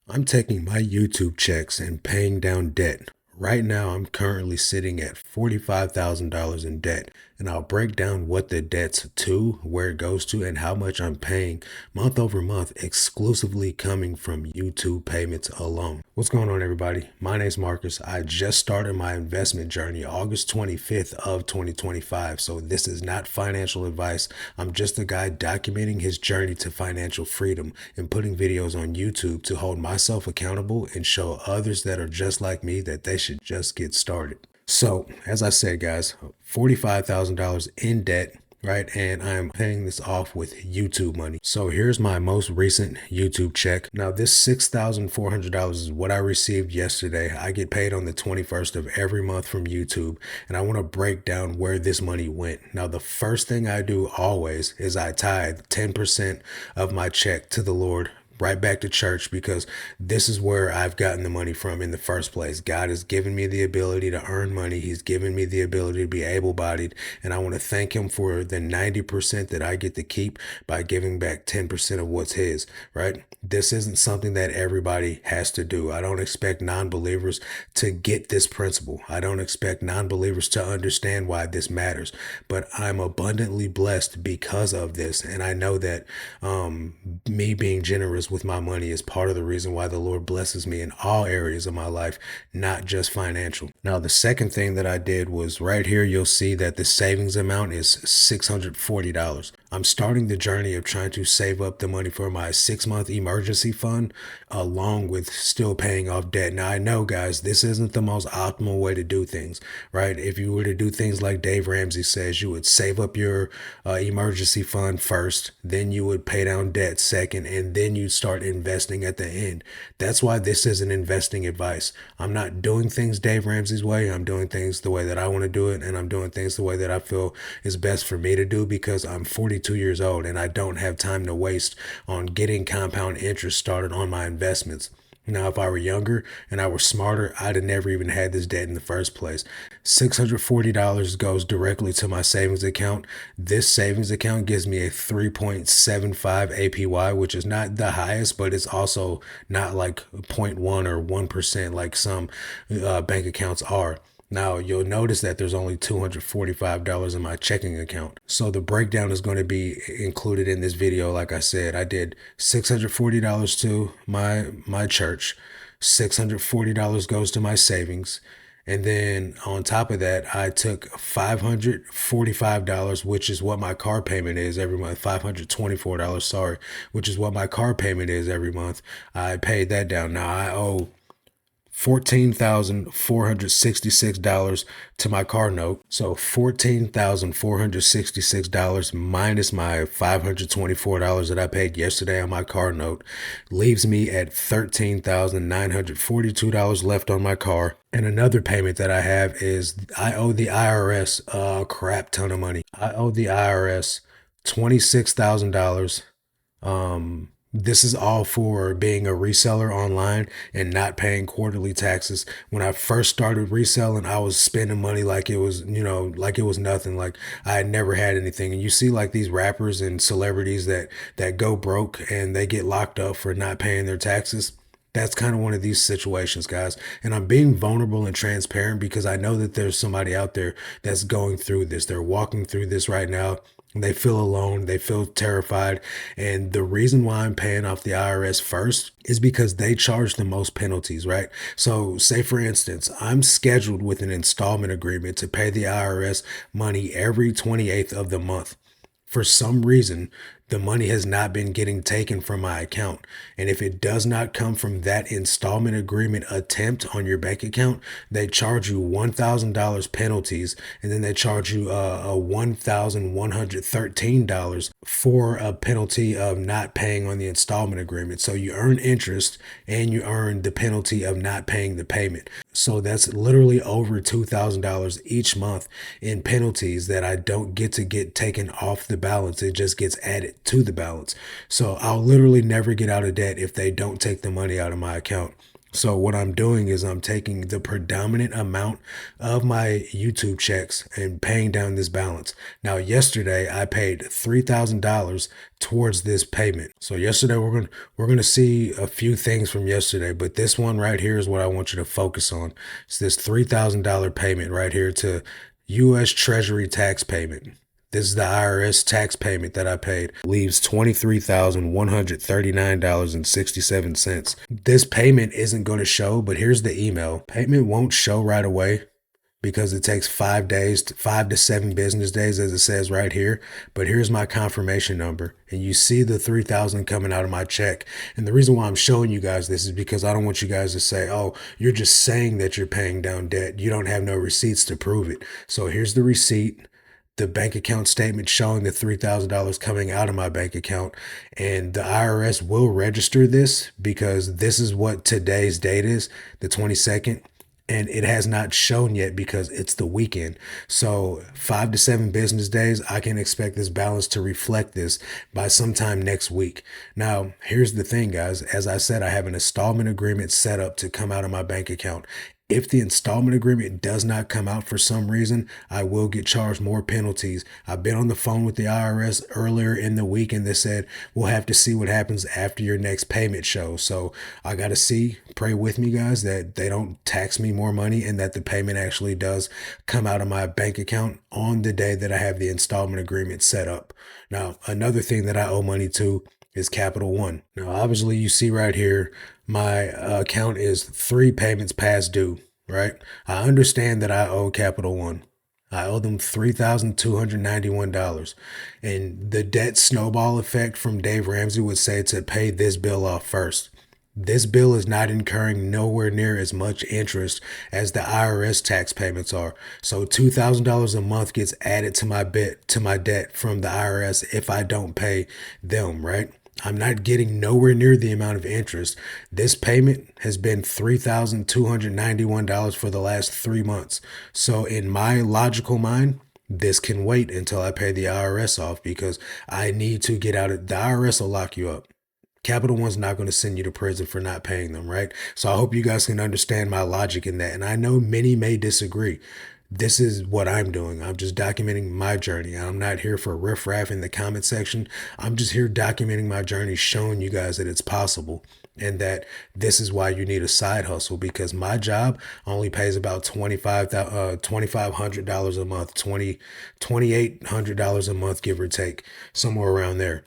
I'm taking my YouTube checks and paying down debt. Right now, I'm currently sitting at $45,000 in debt, and I'll break down what the debt's to, where it goes to, and how much I'm paying month over month, exclusively coming from YouTube payments alone. What's going on, everybody? My name's Marcus. I just started my investment journey August 25th of 2025, so this is not financial advice. I'm just a guy documenting his journey to financial freedom and putting videos on YouTube to hold myself accountable and show others that are just like me that they should just get started. So, as I said, guys, $45,000 in debt, right? And I'm paying this off with YouTube money. So here's my most recent YouTube check. Now, this $6,400 is what I received yesterday. I get paid on the 21st of every month from YouTube, and I want to break down where this money went. Now, the first thing I do always is I tithe 10% of my check to the Lord, right back to church, because this is where I've gotten the money from in the first place. God has given me the ability to earn money. He's given me the ability to be able-bodied, and I want to thank him for the 90% that I get to keep by giving back 10% of what's his, right? This isn't something that everybody has to do. I don't expect non-believers to get this principle. I don't expect non-believers to understand why this matters, but I'm abundantly blessed because of this, and I know that me being generous with my money is part of the reason why the Lord blesses me in all areas of my life, not just financial. Now, the second thing that I did was right here, you'll see that the savings amount is $640. I'm starting the journey of trying to save up the money for my 6-month emergency fund, along with still paying off debt. Now, I know, guys, this isn't the most optimal way to do things, right? If you were to do things like Dave Ramsey says, you would save up your emergency fund first, then you would pay down debt second, and then you start investing at the end. That's why this isn't investing advice. I'm not doing things Dave Ramsey's way. I'm doing things the way that I want to do it, and I'm doing things the way that I feel is best for me to do, because I'm 42 years old and I don't have time to waste on getting compound interest started on my investments. Now, if I were younger and I were smarter, I'd have never even had this debt in the first place. $640 goes directly to my savings account. This savings account gives me a 3.75 APY, which is not the highest, but it's also not like zero point 0.1 or 1% like some bank accounts are. Now, you'll notice that there's only $245 in my checking account. So the breakdown is going to be included in this video. Like I said, I did $640 to my church. $640 goes to my savings. And then on top of that, I took $545, which is what my car payment is every month. $524, sorry, which is what my car payment is every month. I paid that down. Now I owe $14,466 to my car note. So $14,466 minus my $524 that I paid yesterday on my car note leaves me at $13,942 left on my car. And another payment that I have is I owe the IRS a crap ton of money. I owe the IRS $26,000. This is all for being a reseller online and not paying quarterly taxes. When I first started reselling, I was spending money like it was, like it was nothing. Like I had never had anything. And you see like these rappers and celebrities that go broke and they get locked up for not paying their taxes. That's kind of one of these situations, guys. And I'm being vulnerable and transparent because I know that there's somebody out there that's going through this. They're walking through this right now. They feel alone. They feel terrified. And the reason why I'm paying off the IRS first is because they charge the most penalties, right? So say, for instance, I'm scheduled with an installment agreement to pay the IRS money every 28th of the month. For some reason, the money has not been getting taken from my account. And if it does not come from that installment agreement attempt on your bank account, they charge you $1,000 penalties. And then they charge you a $1,113 for a penalty of not paying on the installment agreement. So you earn interest and you earn the penalty of not paying the payment. So that's literally over $2,000 each month in penalties that I don't get to get taken off the balance. It just gets added to the balance. So I'll literally never get out of debt if they don't take the money out of my account. So what I'm doing is I'm taking the predominant amount of my YouTube checks and paying down this balance. Now, yesterday I paid $3,000 towards this payment. So yesterday we're gonna see a few things from yesterday, but this one right here is what I want you to focus on. It's this $3,000 payment right here to U.S. Treasury tax payment. This is the IRS tax payment that I paid. Leaves $23,139.67. This payment isn't going to show, but here's the email. Payment won't show right away because it takes 5 days, 5 to 7 business days, as it says right here. But here's my confirmation number, and you see the 3,000 coming out of my check. And the reason why I'm showing you guys this is because I don't want you guys to say, "Oh, you're just saying that you're paying down debt. You don't have no receipts to prove it." So here's the receipt, the bank account statement showing the $3,000 coming out of my bank account. And the IRS will register this because this is what today's date is, the 22nd. And it has not shown yet because it's the weekend. So 5 to 7 business days, I can expect this balance to reflect this by sometime next week. Now, here's the thing, guys. As I said, I have an installment agreement set up to come out of my bank account. If the installment agreement does not come out for some reason, I will get charged more penalties. I've been on the phone with the IRS earlier in the week and they said, we'll have to see what happens after your next payment shows. So I got to see, pray with me, guys, that they don't tax me more money and that the payment actually does come out of my bank account on the day that I have the installment agreement set up. Now, another thing that I owe money to is Capital One. Now, obviously, you see right here, my account is 3 payments past due, right? I understand that I owe Capital One. I owe them $3,291. And the debt snowball effect from Dave Ramsey would say to pay this bill off first. This bill is not incurring nowhere near as much interest as the IRS tax payments are. So $2,000 a month gets added to my debt from the IRS if I don't pay them, right? I'm not getting nowhere near the amount of interest. This payment has been $3,291 for the last 3 months. So in my logical mind, this can wait until I pay the IRS off because I need to get out of the IRS will lock you up. Capital One's not going to send you to prison for not paying them, right? So I hope you guys can understand my logic in that. And I know many may disagree. This is what I'm doing. I'm just documenting my journey. I'm not here for riffraff in the comment section. I'm just here documenting my journey, showing you guys that it's possible and that this is why you need a side hustle because my job only pays about $2,500 a month, $2,800 a month, give or take, somewhere around there.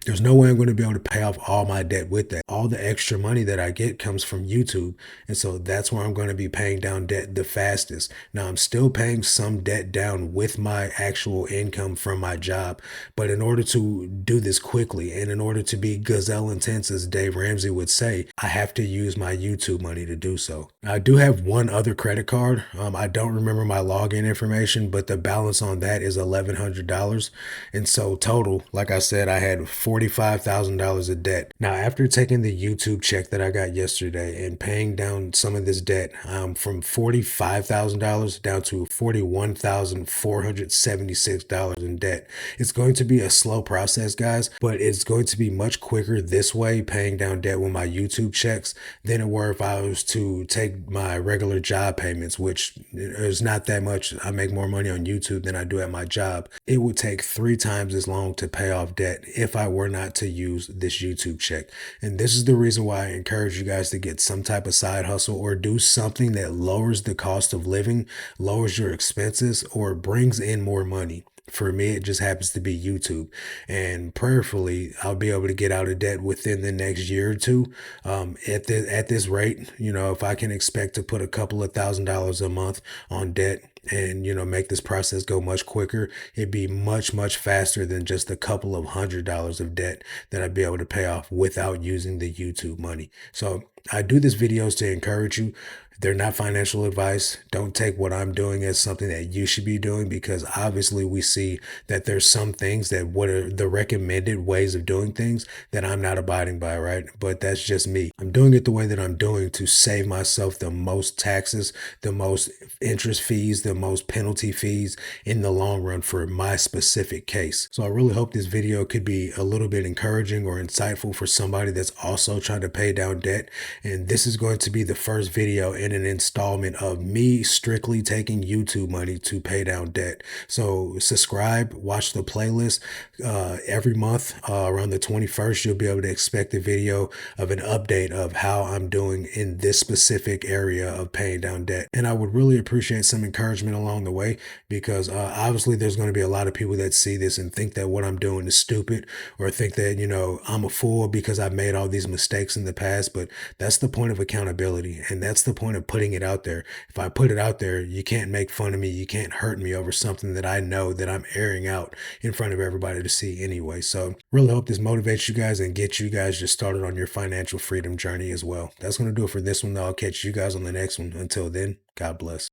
There's no way I'm going to be able to pay off all my debt with that. All the extra money that I get comes from YouTube. And so that's where I'm going to be paying down debt the fastest. Now, I'm still paying some debt down with my actual income from my job. But in order to do this quickly and in order to be gazelle intense, as Dave Ramsey would say, I have to use my YouTube money to do so. Now, I do have one other credit card. I don't remember my login information, but the balance on that is $1,100. And so total, like I said, I had $45,000 of debt. Now, after taking the YouTube check that I got yesterday and paying down some of this debt from $45,000 down to $41,476 in debt, it's going to be a slow process, guys, but it's going to be much quicker this way, paying down debt with my YouTube checks than it were if I was to take my regular job payments, which is not that much. I make more money on YouTube than I do at my job. It would take 3 times as long to pay off debt if I were not to use this YouTube check. And this is the reason why I encourage you guys to get some type of side hustle or do something that lowers the cost of living, lowers your expenses, or brings in more money. For me, it just happens to be YouTube. And prayerfully, I'll be able to get out of debt within the next year or two. At this rate, if I can expect to put a couple of $1,000s a month on debt and, make this process go much quicker, it'd be much, much faster than just a couple of $100s of debt that I'd be able to pay off without using the YouTube money. So I do these videos to encourage you. They're not financial advice. Don't take what I'm doing as something that you should be doing because obviously we see that there's some things that what are the recommended ways of doing things that I'm not abiding by, right? But that's just me. I'm doing it the way that I'm doing to save myself the most taxes, the most interest fees, the most penalty fees in the long run for my specific case. So I really hope this video could be a little bit encouraging or insightful for somebody that's also trying to pay down debt And this is going to be the first video in an installment of me strictly taking YouTube money to pay down debt. So subscribe, watch the playlist. Every month around the 21st, you'll be able to expect a video of an update of how I'm doing in this specific area of paying down debt. And I would really appreciate some encouragement along the way, because obviously there's going to be a lot of people that see this and think that what I'm doing is stupid, or think that, I'm a fool because I've made all these mistakes in the past. But that's the point of accountability. And that's the point of putting it out there. If I put it out there, you can't make fun of me. You can't hurt me over something that I know that I'm airing out in front of everybody to see anyway. So really hope this motivates you guys and gets you guys just started on your financial freedom journey as well. That's going to do it for this one, though. I'll catch you guys on the next one. Until then, God bless.